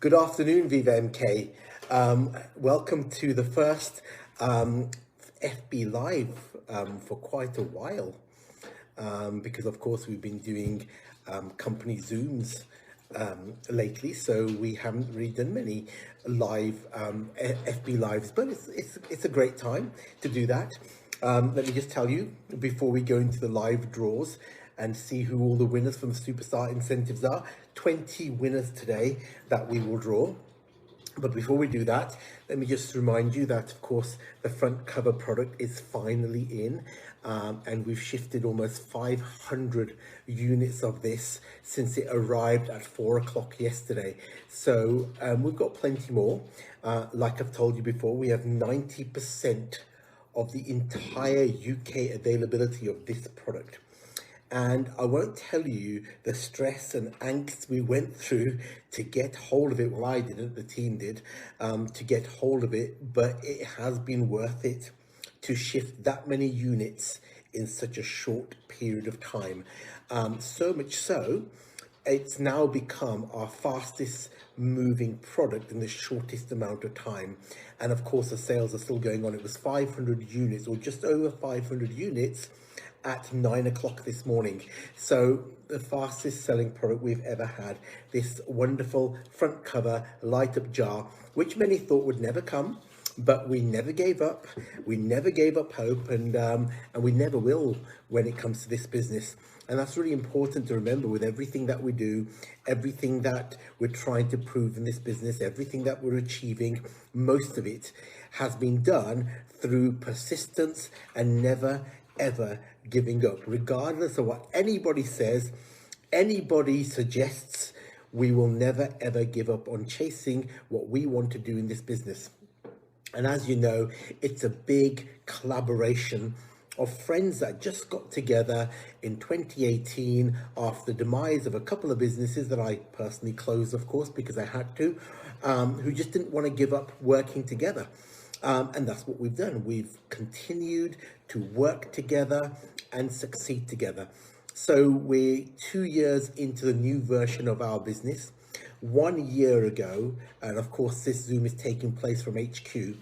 Good afternoon, Viva MK. Welcome to the first FB Live for quite a while, because of course we've been doing company Zooms lately, so we haven't really done many live FB Lives, but it's a great time to do that. Let me just tell you before we go into the live draws and see who all the winners from the Superstar incentives are. 20 winners today that we will draw. But before we do that, let me just remind you that, of course, the front cover product is finally in, and we've shifted almost 500 units of this since it arrived at 4 o'clock yesterday. So we've got plenty more. Like I've told you before, we have 90% of the entire UK availability of this product. And I won't tell you the stress and angst we went through to get hold of it. Well, I didn't, the team did, to get hold of it, but it has been worth it to shift that many units in such a short period of time. So much so, it's now become our fastest moving product in the shortest amount of time. And of course, the sales are still going on. It was 500 units, or just over 500 units at 9 o'clock this morning. So the fastest selling product we've ever had, this wonderful front cover light up jar, which many thought would never come, but we never gave up. We never gave up hope, and we never will when it comes to this business. And that's really important to remember with everything that we do, everything that we're trying to prove in this business, everything that we're achieving, most of it has been done through persistence and never ever giving up. Regardless of what anybody says, anybody suggests, we will never ever give up on chasing what we want to do in this business. And as you know, it's a big collaboration of friends that just got together in 2018 after the demise of a couple of businesses that I personally closed, of course, because I had to, who just didn't want to give up working together. And that's what we've done. We've continued to work together and succeed together. So we're 2 years into the new version of our business. 1 year ago, and of course this Zoom is taking place from HQ,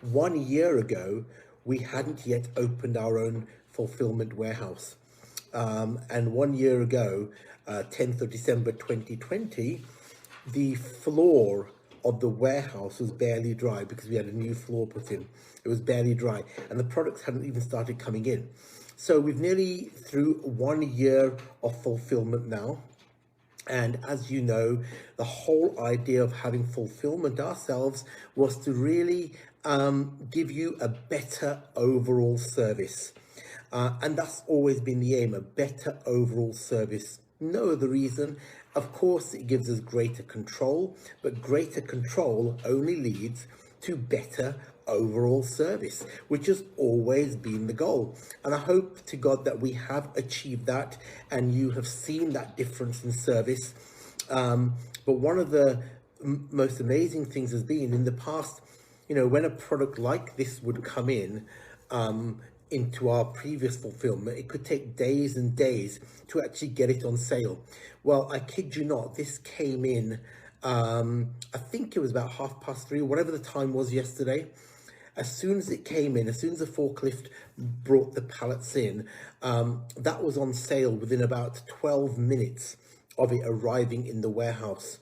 1 year ago, we hadn't yet opened our own fulfillment warehouse. And 1 year ago, 10th of December 2020, the floor of the warehouse was barely dry because we had a new floor put in. It was barely dry and the products hadn't even started coming in. So we've nearly through 1 year of fulfillment now. And as you know, the whole idea of having fulfillment ourselves was to really give you a better overall service. And that's always been the aim, a better overall service. No other reason. Of course, it gives us greater control, but greater control only leads to better overall service, which has always been the goal. And I hope to God that we have achieved that and you have seen that difference in service. But one of the most amazing things has been in the past, you know, when a product like this would come in, into our previous fulfillment, it could take days and days to actually get it on sale. Well, I kid you not, this came in, I think it was about 3:30, whatever the time was yesterday. As soon as it came in, as soon as the forklift brought the pallets in, that was on sale within about 12 minutes of it arriving in the warehouse.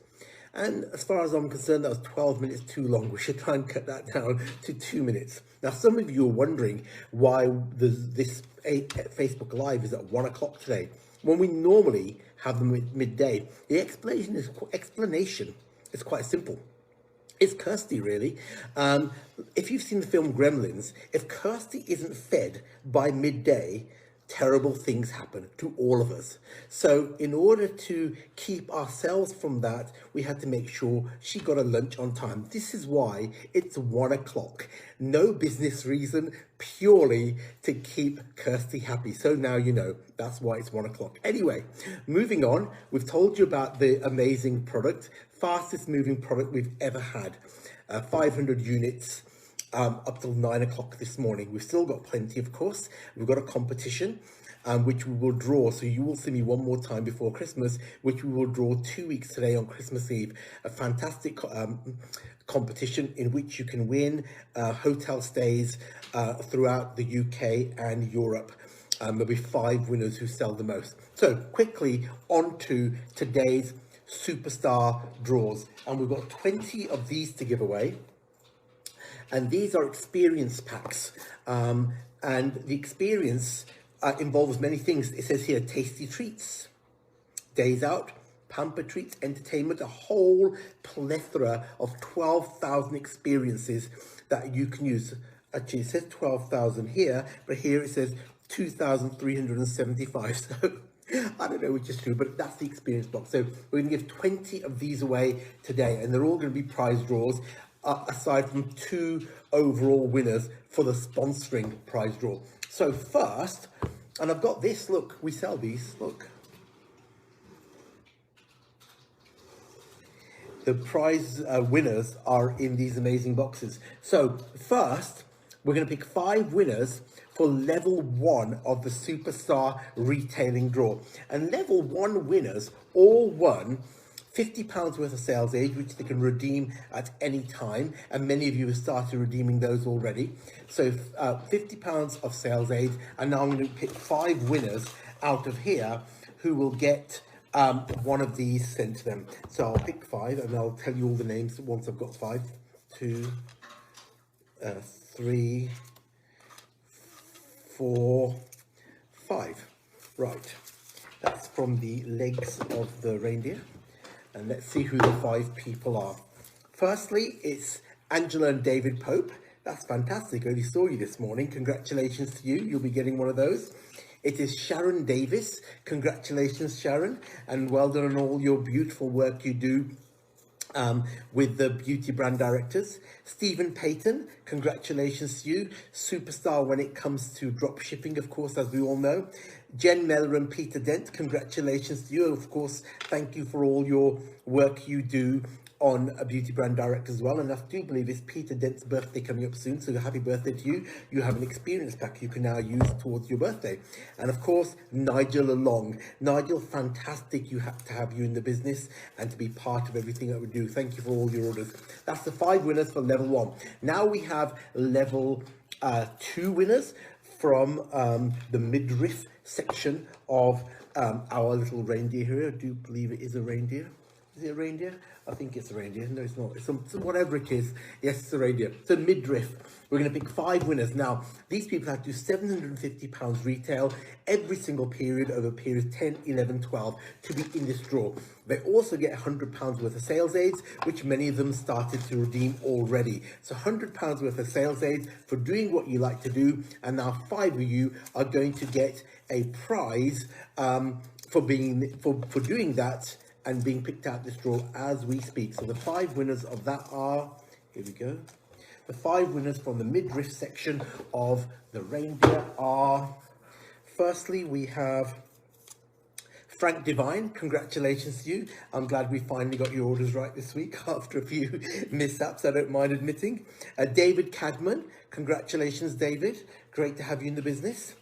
And as far as I'm concerned, that was 12 minutes too long. We should try and cut that down to 2 minutes. Now, some of you are wondering why this Facebook Live is at 1 o'clock today, when we normally have them at midday. The explanation is quite simple. It's Kirsty, really. If you've seen the film Gremlins, if Kirsty isn't fed by midday, terrible things happen to all of us. So in order to keep ourselves from that, we had to make sure she got a lunch on time. This is why it's 1 o'clock. No business reason, purely to keep Kirsty happy. So now you know, that's why it's 1 o'clock. Anyway, moving on, we've told you about the amazing product, fastest moving product we've ever had. 500 units. Up till 9 o'clock this morning. We've still got plenty, of course. We've got a competition. which we will draw. So you will see me one more time before Christmas, which we will draw 2 weeks today on Christmas Eve. A fantastic competition in which you can win hotel stays throughout the UK and Europe. There'll be 5 winners who sell the most. So quickly on to today's superstar draws, and we've got 20 of these to give away, and these are experience packs, and the experience involves many things. It says here tasty treats, days out, pamper treats, entertainment, a whole plethora of 12,000 experiences that you can use. Actually, it says 12,000 here, but here it says 2,375. So I don't know which is true, but that's the experience box. So we're going to give 20 of these away today, and they're all going to be prize draws, aside from 2 overall winners for the sponsoring prize draw. So first, and I've got this, look, we sell these, look. The prize winners are in these amazing boxes. So first, we're going to pick 5 winners for level 1 of the Superstar Retailing Draw. And level 1 winners all won £50 worth of sales aid, which they can redeem at any time. And many of you have started redeeming those already. So £50 of sales aid. And now I'm going to pick 5 winners out of here who will get one of these sent to them. So I'll pick 5 and I'll tell you all the names once I've got 5. 2, 3, 4, 5. Right, that's from the legs of the reindeer. And let's see who the 5 people are. Firstly, it's Angela and David Pope. That's fantastic. I only saw you this morning. Congratulations to you. You'll be getting one of those. It is Sharon Davis. Congratulations, Sharon. And well done on all your beautiful work you do with the beauty brand directors. Stephen Payton, congratulations to you. Superstar when it comes to drop shipping, of course, as we all know. Jen Meller and Peter Dent, congratulations to you. Of course, thank you for all your work you do on a beauty brand director as well. And I do believe it's Peter Dent's birthday coming up soon, so happy birthday to you. You have an experience pack you can now use towards your birthday. And of course, Nigel Along. Nigel, fantastic you have to have you in the business and to be part of everything that we do. Thank you for all your orders. That's the 5 winners for level 1. Now we have level 2 winners from the midriff section of our little reindeer here. I do believe it is a reindeer. Is it a reindeer? I think it's a reindeer. No, it's not. It's some whatever it is. Yes, it's a reindeer. So midriff. We're going to pick 5 winners. Now, these people have to do £750 retail every single period over periods 10, 11, 12 to be in this draw. They also get £100 worth of sales aids, which many of them started to redeem already. So £100 worth of sales aids for doing what you like to do. And now 5 of you are going to get a prize for doing that and being picked out this draw as we speak. So the 5 winners of that are, here we go. The 5 winners from the midriff section of the reindeer are, firstly, we have Frank Devine. Congratulations to you. I'm glad we finally got your orders right this week after a few mishaps, I don't mind admitting. David Cadman. Congratulations, David. Great to have you in the business.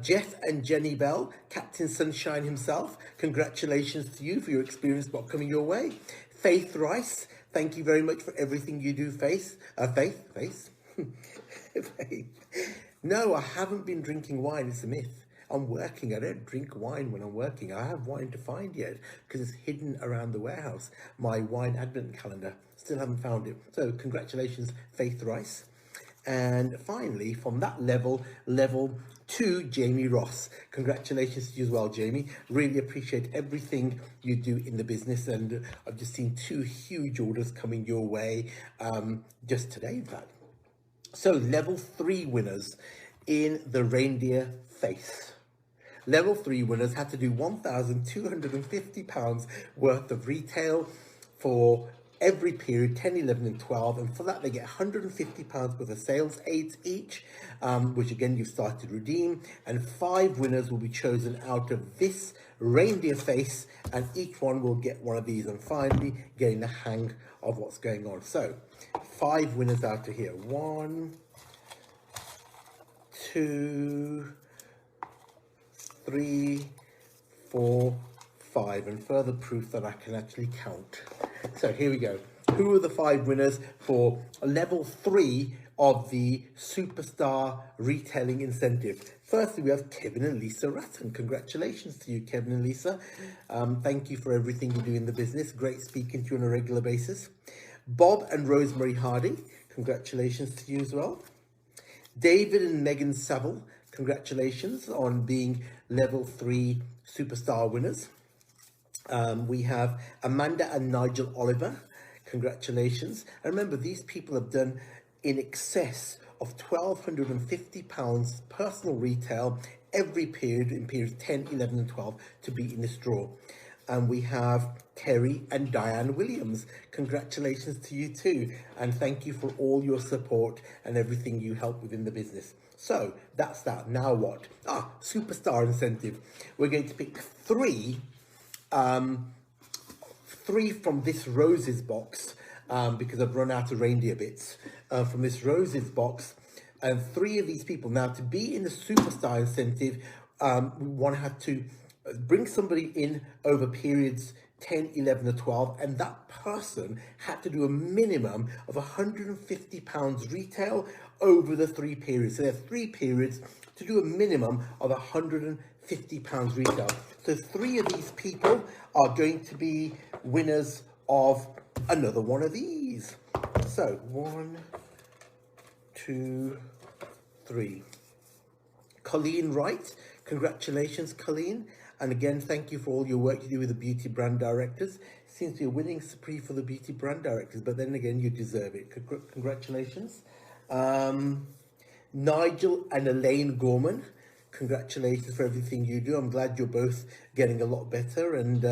Jeff and Jenny Bell, Captain Sunshine himself, congratulations to you for your experience box coming your way. Faith Rice, thank you very much for everything you do, Faith. Faith. No, I haven't been drinking wine, it's a myth. I'm working, I don't drink wine when I'm working. I have wine to find yet because it's hidden around the warehouse. My wine advent calendar, still haven't found it. So congratulations, Faith Rice. And finally, from that level 2, Jamie Ross. Congratulations to you as well, Jamie. Really appreciate everything you do in the business. And I've just seen 2 huge orders coming your way just today, in fact. So level 3 winners in the reindeer face. Level 3 winners had to do £1,250 worth of retail for every period 10, 11 and 12, and for that they get £150 worth of sales aids each, which again you've started to redeem, and 5 winners will be chosen out of this reindeer face, and each one will get one of these, and finally getting the hang of what's going on. So 5 winners out of here. 1, 2, 3, 4, 5, and further proof that I can actually count. So here we go. Who are the 5 winners for level 3 of the Superstar Retailing Incentive? Firstly, we have Kevin and Lisa Ratton. Congratulations to you, Kevin and Lisa. Thank you for everything you do in the business. Great speaking to you on a regular basis. Bob and Rosemary Hardy. Congratulations to you as well. David and Megan Saville. Congratulations on being level 3 Superstar winners. We have Amanda and Nigel Oliver. Congratulations. And remember, these people have done in excess of £1,250 personal retail every period in periods 10, 11 and 12 to be in this draw. And we have Terry and Diane Williams. Congratulations to you too. And thank you for all your support and everything you help within the business. So that's that. Now what? Superstar incentive. We're going to pick three from this roses box because I've run out of reindeer bits from this roses box, and 3 of these people. Now, to be in the Superstar incentive, we want to have to bring somebody in over periods 10, 11 or 12, and that person had to do a minimum of £150 retail over the 3 periods. So there are 3 periods to do a minimum of £150 retail. So 3 of these people are going to be winners of another one of these. So 1, 2, 3. Colleen Wright, congratulations, Colleen. And again, thank you for all your work you do with the beauty brand directors. Seems to be a winning spree for the beauty brand directors, but then again, you deserve it. Congratulations. Nigel and Elaine Gorman, congratulations for everything you do. I'm glad you're both getting a lot better, and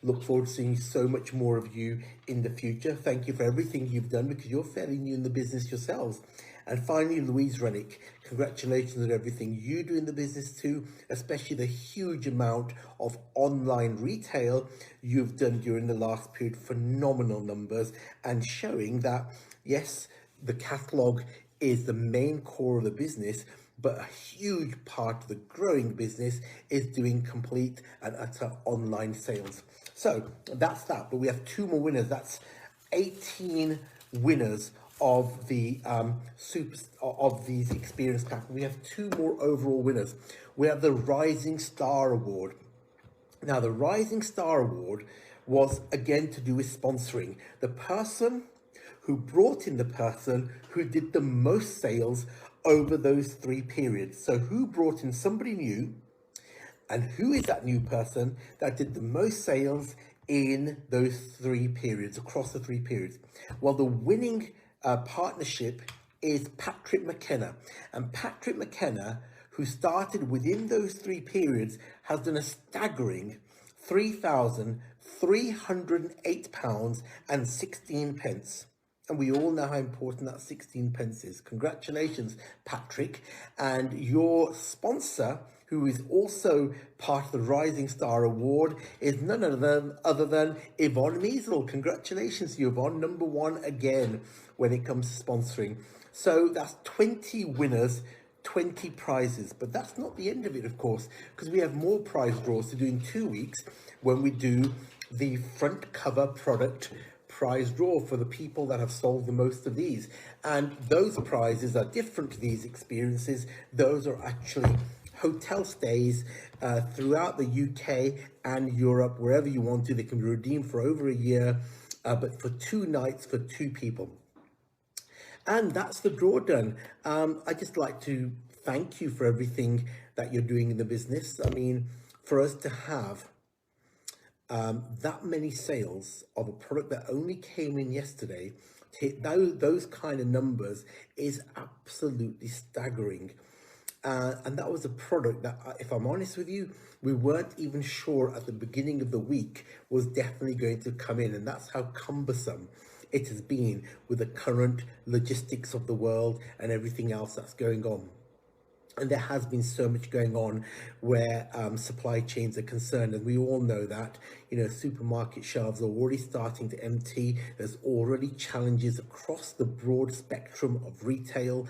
look forward to seeing so much more of you in the future. Thank you for everything you've done, because you're fairly new in the business yourselves. And finally, Louise Rennick, congratulations on everything you do in the business too, especially the huge amount of online retail you've done during the last period. Phenomenal numbers, and showing that, yes, the catalogue is the main core of the business, but a huge part of the growing business is doing complete and utter online sales. So that's that, but we have 2 more winners. That's 18 winners of the of these experience packs. We have 2 more overall winners. We have the Rising Star Award. Now, the Rising Star Award was again to do with sponsoring. The person who brought in the person who did the most sales over those 3 periods. So who brought in somebody new, and who is that new person that did the most sales in those 3 periods, across the 3 periods? Well, the winning partnership is Patrick McKenna. And Patrick McKenna, who started within those 3 periods, has done a staggering £3,308.16. And we all know how important that 16 pence is. Congratulations, Patrick. And your sponsor, who is also part of the Rising Star Award, is none other than Yvonne Measle. Congratulations to you, Yvonne, number 1 again when it comes to sponsoring. So that's 20 winners, 20 prizes. But that's not the end of it, of course, because we have more prize draws to do in 2 weeks when we do the front cover product prize draw for the people that have sold the most of these. And those prizes are different to these experiences. Those are actually hotel stays throughout the UK and Europe, wherever you want to. They can be redeemed for over a year, but for 2 nights for 2 people. And that's the draw done. I'd just like to thank you for everything that you're doing in the business. I mean, for us to have that many sales of a product that only came in yesterday, to hit those kind of numbers is absolutely staggering. And that was a product that, if I'm honest with you, we weren't even sure at the beginning of the week was definitely going to come in. And that's how cumbersome it has been with the current logistics of the world and everything else that's going on. And there has been so much going on where supply chains are concerned, and we all know that, you know, supermarket shelves are already starting to empty. There's already challenges across the broad spectrum of retail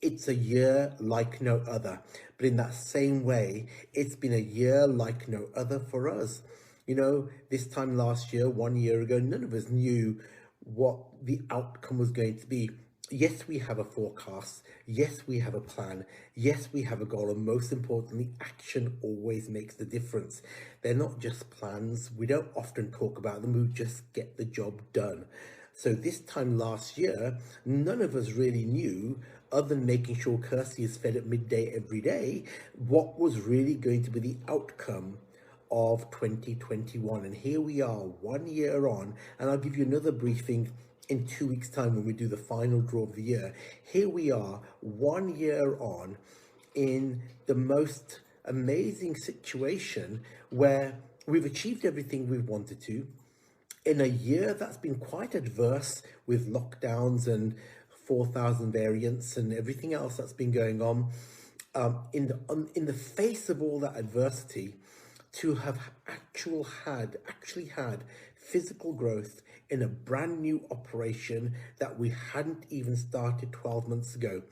It's a year like no other. But in that same way, it's been a year like no other for us. You know, this time last year, 1 year ago, none of us knew what the outcome was going to be. Yes, we have a forecast. Yes, we have a plan. Yes, we have a goal. And most importantly, action always makes the difference. They're not just plans. We don't often talk about them. We just get the job done. So this time last year, none of us really knew, other than making sure Kirsty is fed at midday every day, what was really going to be the outcome of 2021. And here we are 1 year on, and I'll give you another briefing in 2 weeks' time when we do the final draw of the year. Here we are 1 year on in the most amazing situation where we've achieved everything we've wanted to in a year that's been quite adverse with lockdowns and 4,000 variants and everything else that's been going on. In the face of all that adversity, to have actually had physical growth in a brand new operation that we hadn't even started 12 months ago.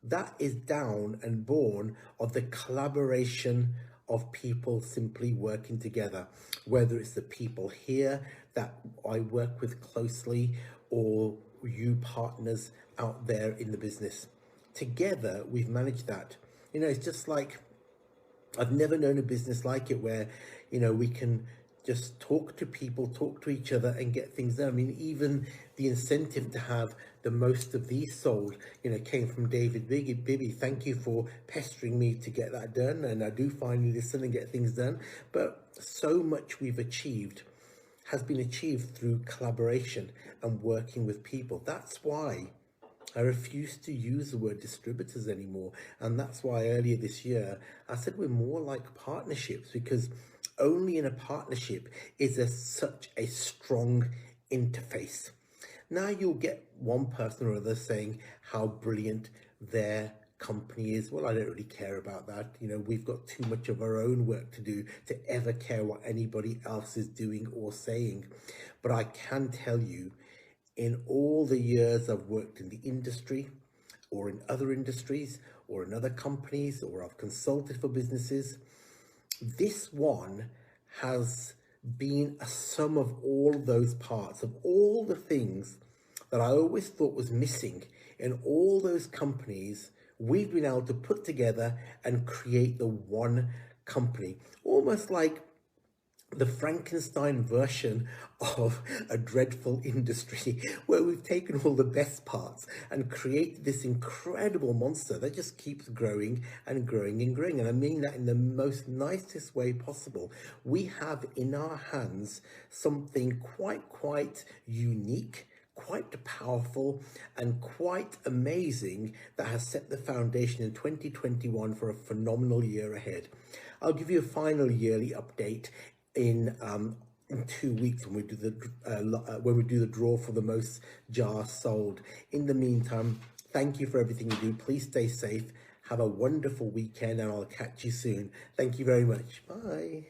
That is down and born of the collaboration of people simply working together, whether it's the people here that I work with closely or you partners out there in the business. Together, we've managed that. You know, it's just like, I've never known a business like it where, you know, we can just talk to people, talk to each other and get things done. I mean, even the incentive to have the most of these sold, you know, came from David Bibby. Thank you for pestering me to get that done. And I do finally listen and get things done. But so much we've achieved has been achieved through collaboration and working with people. That's why I refuse to use the word distributors anymore. And that's why earlier this year, I said we're more like partnerships, because only in a partnership is there such a strong interface. Now you'll get one person or other saying how brilliant their company is. Well, I don't really care about that. You know, we've got too much of our own work to do to ever care what anybody else is doing or saying. But I can tell you, in all the years I've worked in the industry or in other industries or in other companies, or I've consulted for businesses, this one has been a sum of all those parts, of all the things that I always thought was missing in all those companies. We've been able to put together and create the one company, almost like the Frankenstein version of a dreadful industry, where we've taken all the best parts and created this incredible monster that just keeps growing and growing and growing. And I mean that in the most nicest way possible. We have in our hands something quite unique, quite powerful and quite amazing, that has set the foundation in 2021 for a phenomenal year ahead. I'll give you a final yearly update in 2 weeks when we do the draw for the most jars sold. In the meantime, thank you for everything you do. Please stay safe. Have a wonderful weekend, and I'll catch you soon. Thank you very much. Bye.